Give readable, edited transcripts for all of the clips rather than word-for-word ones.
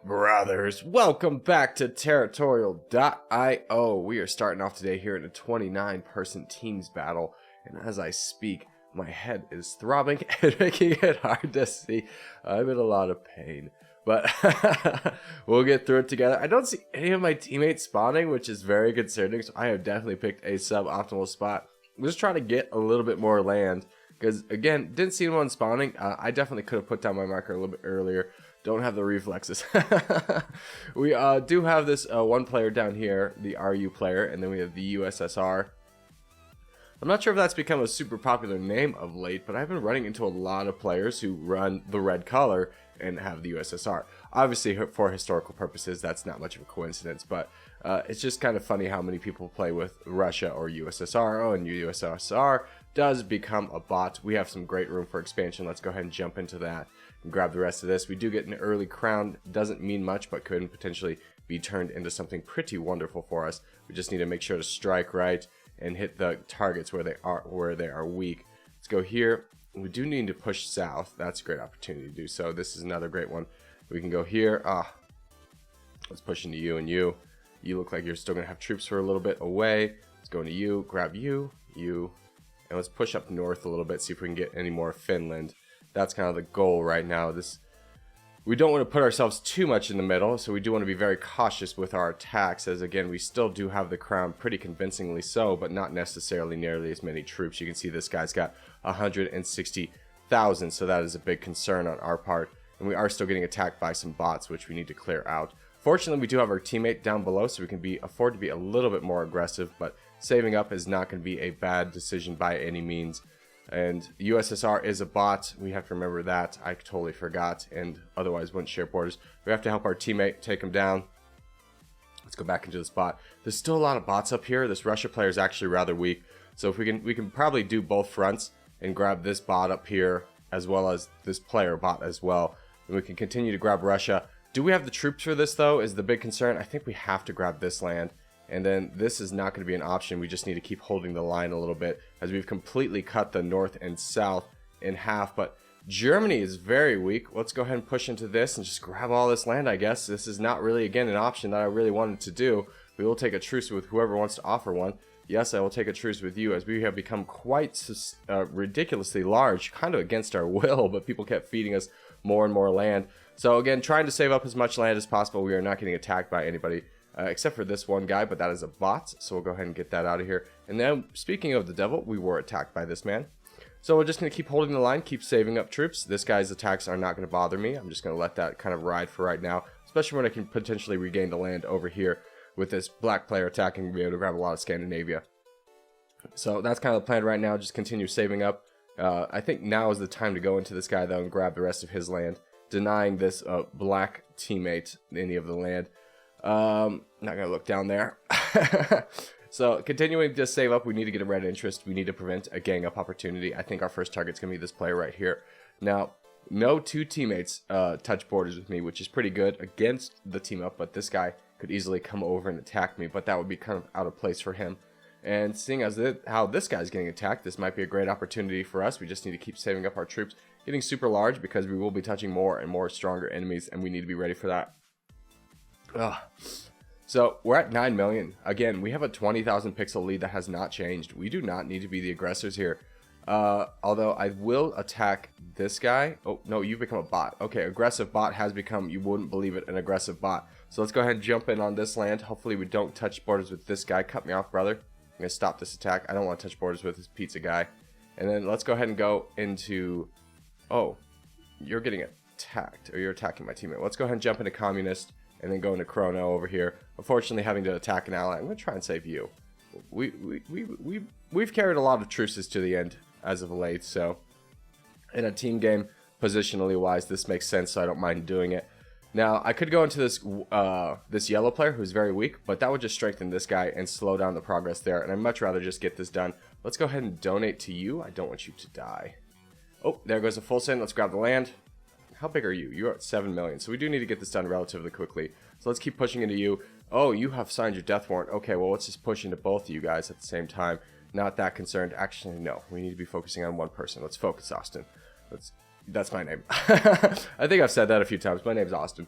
brothers? Welcome back to Territorial IO. We are starting off today here in a 29-person teams battle, and as I speak, my head is throbbing and making it hard to see. I'm in a lot of pain, but we'll get through it together. I don't see any of my teammates spawning, which is very concerning, so I have definitely picked a suboptimal spot. I'm just trying to get a little bit more land, because again, didn't see anyone spawning. I definitely could have put down my marker a little bit earlier. Don't have the reflexes. We do have this one player down here, the RU player, and then we have the USSR. I'm not sure if that's become a super popular name of late, but I've been running into a lot of players who run the red color and have the USSR. Obviously, for historical purposes, that's not much of a coincidence, but it's just kind of funny how many people play with Russia or USSR. Oh, and USSR does become a bot. We have some great room for expansion. Let's go ahead and jump into that and grab the rest of this. We do get an early crown. Doesn't mean much, but could potentially be turned into something pretty wonderful for us. We just need to make sure to strike right and hit the targets where they are weak. Let's go here. We do need to push south. That's a great opportunity to do so. This is another great one. We can go here. Let's push into you and you. You look like you're still going to have troops for a little bit away. Let's go into you, grab you, and let's push up north a little bit, see if we can get any more Finland. That's kind of the goal right now. We don't want to put ourselves too much in the middle, so we do want to be very cautious with our attacks, as again, we still do have the crown pretty convincingly so, but not necessarily nearly as many troops. You can see this guy's got 160,000, so that is a big concern on our part, and we are still getting attacked by some bots, which we need to clear out. Fortunately, we do have our teammate down below, so we can afford to be a little bit more aggressive, but saving up is not going to be a bad decision by any means. And USSR is a bot. We have to remember that. I totally forgot, and otherwise wouldn't share borders. We have to help our teammate take him down. Let's go back into the spot. There's still a lot of bots up here. This Russia player is actually rather weak, so if we can probably do both fronts and grab this bot up here as well as this player bot as well, and we can continue to grab Russia. Do we have the troops for this though? Is the big concern. I think we have to grab this land. And then this is not going to be an option. We just need to keep holding the line a little bit, as we've completely cut the north and south in half. But Germany is very weak. Let's go ahead and push into this and just grab all this land, I guess. This is not really, again, an option that I really wanted to do. We will take a truce with whoever wants to offer one. Yes, I will take a truce with you, as we have become quite ridiculously large, kind of against our will, but people kept feeding us more and more land. So again, trying to save up as much land as possible. We are not getting attacked by anybody. Except for this one guy, but that is a bot, so we'll go ahead and get that out of here. And then, speaking of the devil, we were attacked by this man. So we're just going to keep holding the line, keep saving up troops. This guy's attacks are not going to bother me. I'm just going to let that kind of ride for right now, especially when I can potentially regain the land over here with this black player attacking. We'll be able to grab a lot of Scandinavia. So that's kind of the plan right now, just continue saving up. I think now is the time to go into this guy, though, and grab the rest of his land, denying this black teammate any of the land. Not gonna look down there. So continuing to save up, we need to get a red interest. We need to prevent a gang up opportunity. I think our first target's gonna be this player right here. Now, no two teammates touch borders with me, which is pretty good against the team up, but this guy could easily come over and attack me, but that would be kind of out of place for him. And seeing as how this guy's getting attacked, this might be a great opportunity for us. We just need to keep saving up our troops, getting super large, because we will be touching more and more stronger enemies, and we need to be ready for that. So we're at 9 million. Again, we have a 20,000 pixel lead that has not changed. We do not need to be the aggressors here. Although I will attack this guy. Oh, no, you've become a bot. Okay, aggressive bot has become, you wouldn't believe it, an aggressive bot. So let's go ahead and jump in on this land. Hopefully we don't touch borders with this guy. Cut me off, brother. I'm going to stop this attack. I don't want to touch borders with this pizza guy. And then let's go ahead and go into... Oh, you're getting attacked. Or you're attacking my teammate. Let's go ahead and jump into communist. And then go into Chrono over here. Unfortunately, having to attack an ally. I'm going to try and save you. We've carried a lot of truces to the end as of late. So, in a team game, positionally wise, this makes sense. So I don't mind doing it. Now, I could go into this this yellow player who's very weak, but that would just strengthen this guy and slow down the progress there. And I'd much rather just get this done. Let's go ahead and donate to you. I don't want you to die. Oh, there goes a full send. Let's grab the land. How big are you? You're at 7 million, so we do need to get this done relatively quickly. So let's keep pushing into you. Oh, you have signed your death warrant. Okay, well, let's just push into both of you guys at the same time. Not that concerned. Actually, no. We need to be focusing on one person. Let's focus, Austin. That's my name. I think I've said that a few times. My name's Austin.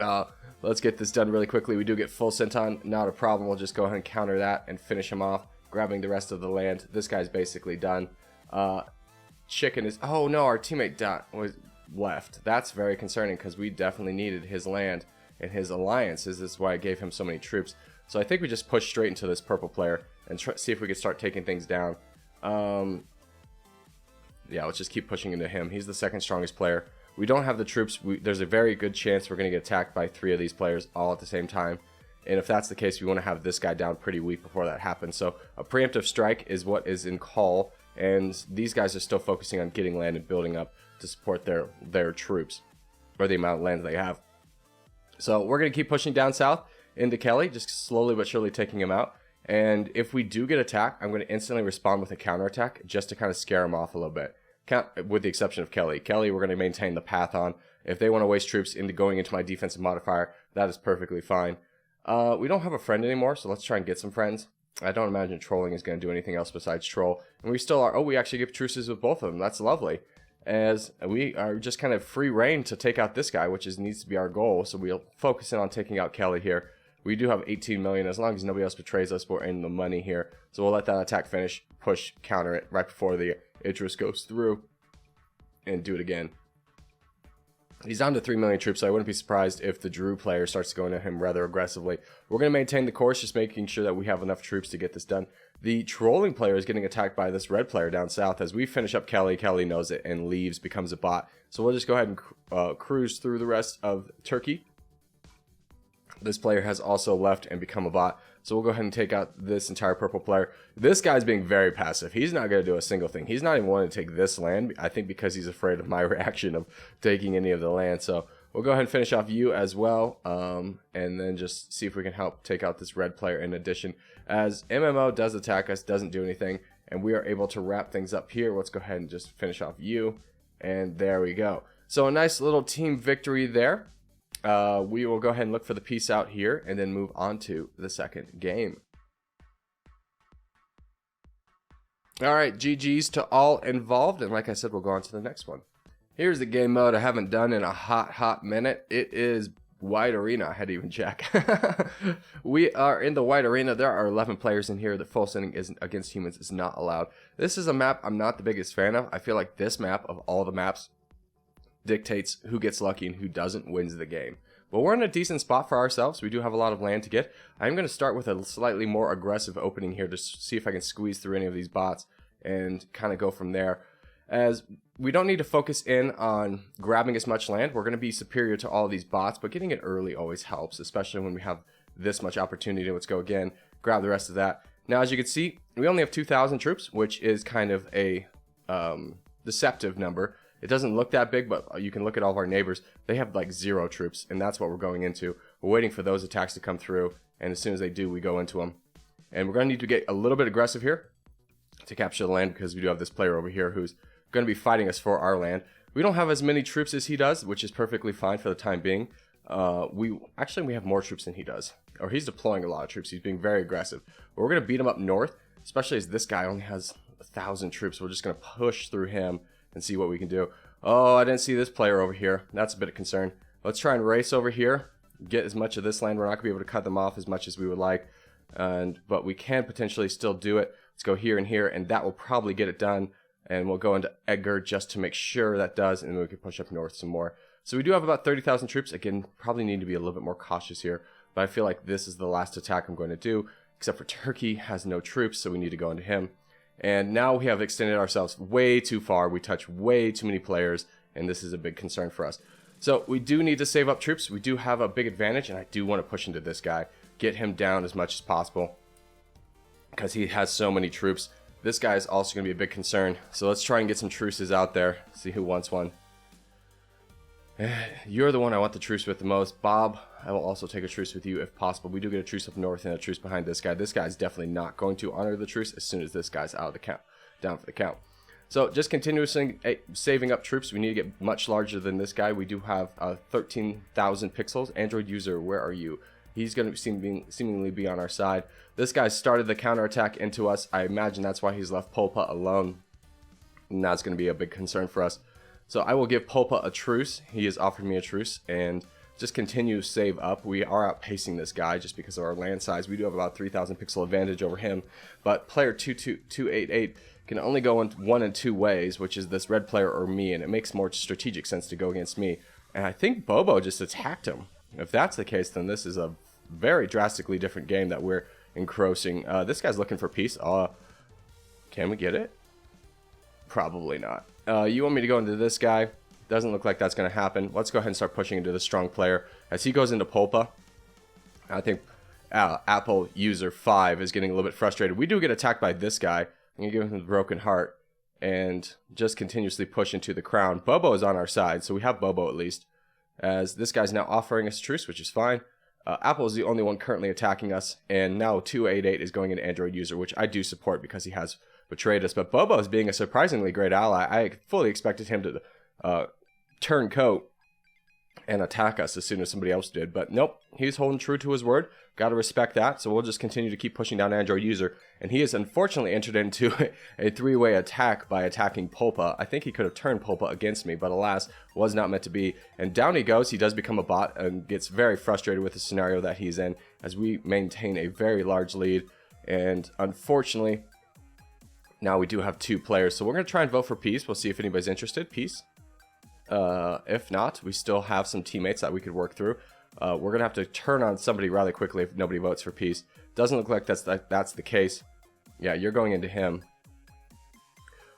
Let's get this done really quickly. We do get full senton, not a problem. We'll just go ahead and counter that and finish him off, grabbing the rest of the land. This guy's basically done. Chicken is... Oh, no, our teammate was left. That's very concerning because we definitely needed his land and his alliances. This is why I gave him so many troops. So I think we just push straight into this purple player and see if we can start taking things down. Yeah, let's just keep pushing into him. He's the second strongest player. We don't have the troops. There's a very good chance we're going to get attacked by 3 of these players all at the same time. And if that's the case, we want to have this guy down pretty weak before that happens. So a preemptive strike is what is in call. And these guys are still focusing on getting land and building up to support their troops, or the amount of land they have. So we're going to keep pushing down south into Kelly, just slowly but surely taking him out. And if we do get attacked, I'm going to instantly respond with a counterattack just to kind of scare him off a little bit. With the exception of Kelly. Kelly, we're going to maintain the path on. If they want to waste troops into going into my defensive modifier, that is perfectly fine. We don't have a friend anymore, so let's try and get some friends. I don't imagine trolling is going to do anything else besides troll. And we still are... Oh, we actually give truces with both of them. That's lovely. As we are just kind of free reign to take out this guy, which needs to be our goal. So we'll focus in on taking out Kelly here. We do have 18 million. As long as nobody else betrays us, we're in the money here. So we'll let that attack finish, push, counter it right before the Idris goes through, and do it again. He's down to 3 million troops, so I wouldn't be surprised if the Drew player starts going at him rather aggressively. We're going to maintain the course, just making sure that we have enough troops to get this done. The trolling player is getting attacked by this red player down south. As we finish up Kelly, Kelly knows it and leaves, becomes a bot. So we'll just go ahead and cruise through the rest of Turkey. This player has also left and become a bot. So we'll go ahead and take out this entire purple player. This guy's being very passive. He's not going to do a single thing. He's not even wanting to take this land. I think because he's afraid of my reaction of taking any of the land. So we'll go ahead and finish off you as well. And then just see if we can help take out this red player in addition. As MMO does attack us, doesn't do anything. And we are able to wrap things up here. Let's go ahead and just finish off you. And there we go. So a nice little team victory there. We will go ahead and look for the peace out here and then move on to the second game. Alright, GG's to all involved, and like I said, we'll go on to the next one. Here's the game mode I haven't done in a hot minute. It is White Arena. I had to even check. We are in the White Arena. There are 11 players in here. The full sending against humans is not allowed. This is a map I'm not the biggest fan of. I feel like this map, of all the maps, dictates who gets lucky and who doesn't wins the game. But we're in a decent spot for ourselves. We do have a lot of land to get. I'm going to start with a slightly more aggressive opening here to see if I can squeeze through any of these bots and kind of go from there. As we don't need to focus in on grabbing as much land. We're going to be superior to all of these bots, but getting it early always helps, especially when we have this much opportunity. Let's go again, grab the rest of that. Now, as you can see, we only have 2,000 troops, which is kind of a deceptive number. It doesn't look that big, but you can look at all of our neighbors. They have like 0 troops, and that's what we're going into. We're waiting for those attacks to come through, and as soon as they do, we go into them. And we're going to need to get a little bit aggressive here to capture the land, because we do have this player over here who's going to be fighting us for our land. We don't have as many troops as he does, which is perfectly fine for the time being. We have more troops than he does, or he's deploying a lot of troops. He's being very aggressive. But we're going to beat him up north, especially as this guy only has 1,000 troops. We're just going to push through him and see what we can do. Oh, I didn't see this player over here. That's a bit of concern. Let's try and race over here, get as much of this land. We're not going to be able to cut them off as much as we would like, but we can potentially still do it. Let's go here and here, and that will probably get it done. And we'll go into Edgar just to make sure that does, and then we can push up north some more. So we do have about 30,000 troops. Again, probably need to be a little bit more cautious here, but I feel like this is the last attack I'm going to do, except for Turkey has no troops, so we need to go into him. And now we have extended ourselves way too far. We touch way too many players, and this is a big concern for us. So we do need to save up troops. We do have a big advantage, and I do want to push into this guy, get him down as much as possible, because he has so many troops. This guy is also going to be a big concern. So let's try and get some truces out there, see who wants one. You're the one I want the truce with the most. Bob, I will also take a truce with you if possible. We do get a truce up north and a truce behind this guy. This guy's definitely not going to honor the truce as soon as this guy's out of the count, down for the count. So just continuously saving up troops. We need to get much larger than this guy. We do have 13,000 pixels. Android user, where are you? He's going to seemingly be on our side. This guy started the counterattack into us. I imagine that's why he's left Polpa alone. And that's going to be a big concern for us. So I will give Polpa a truce. He has offered me a truce, and just continue to save up. We are outpacing this guy just because of our land size. We do have about 3,000 pixel advantage over him, but player 288 can only go in one and two ways, which is this red player or me, and it makes more strategic sense to go against me. And I think Bobo just attacked him. If that's the case, then this is a very drastically different game that we're engrossing. This guy's looking for peace. Can we get it? Probably not. You want me to go into this guy? Doesn't look like that's going to happen. Let's go ahead and start pushing into the strong player. As he goes into Pulpa, I think Apple user 5 is getting a little bit frustrated. We do get attacked by this guy. I'm going to give him the broken heart and just continuously push into the crown. Bobo is on our side, so we have Bobo at least. As this guy's now offering us truce, which is fine. Apple is the only one currently attacking us, and now 288 is going into Android user, which I do support because he has betrayed us. But Bobo is being a surprisingly great ally. I fully expected him to turn coat and attack us as soon as somebody else did, but nope, he's holding true to his word. Gotta respect that. So we'll just continue to keep pushing down Android user, and he has unfortunately entered into a three-way attack by attacking Pulpa. I think he could have turned Pulpa against me, but alas, was not meant to be. And down he goes. He does become a bot and gets very frustrated with the scenario that he's in as we maintain a very large lead. And unfortunately, now we do have two players, so we're going to try and vote for peace. We'll see if anybody's interested. Peace. If not, we still have some teammates that we could work through. We're going to have to turn on somebody rather quickly if nobody votes for peace. Doesn't look like that's the case. Yeah, you're going into him.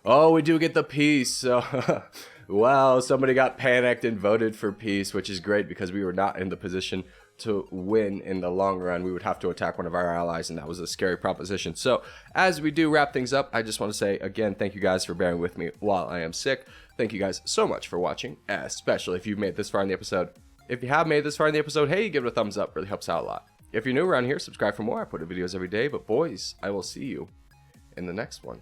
Oh, we do get the peace. So, wow, somebody got panicked and voted for peace, which is great because we were not in the position to win in the long run. We would have to attack one of our allies, and that was a scary proposition. So, as we do wrap things up, I just want to say, again, thank you guys for bearing with me while I am sick. Thank you guys so much for watching, especially if you've made this far in the episode. If you have made this far in the episode, hey, give it a thumbs up. Really helps out a lot. If you're new around here, subscribe for more. I put videos every day. But boys, I will see you in the next one.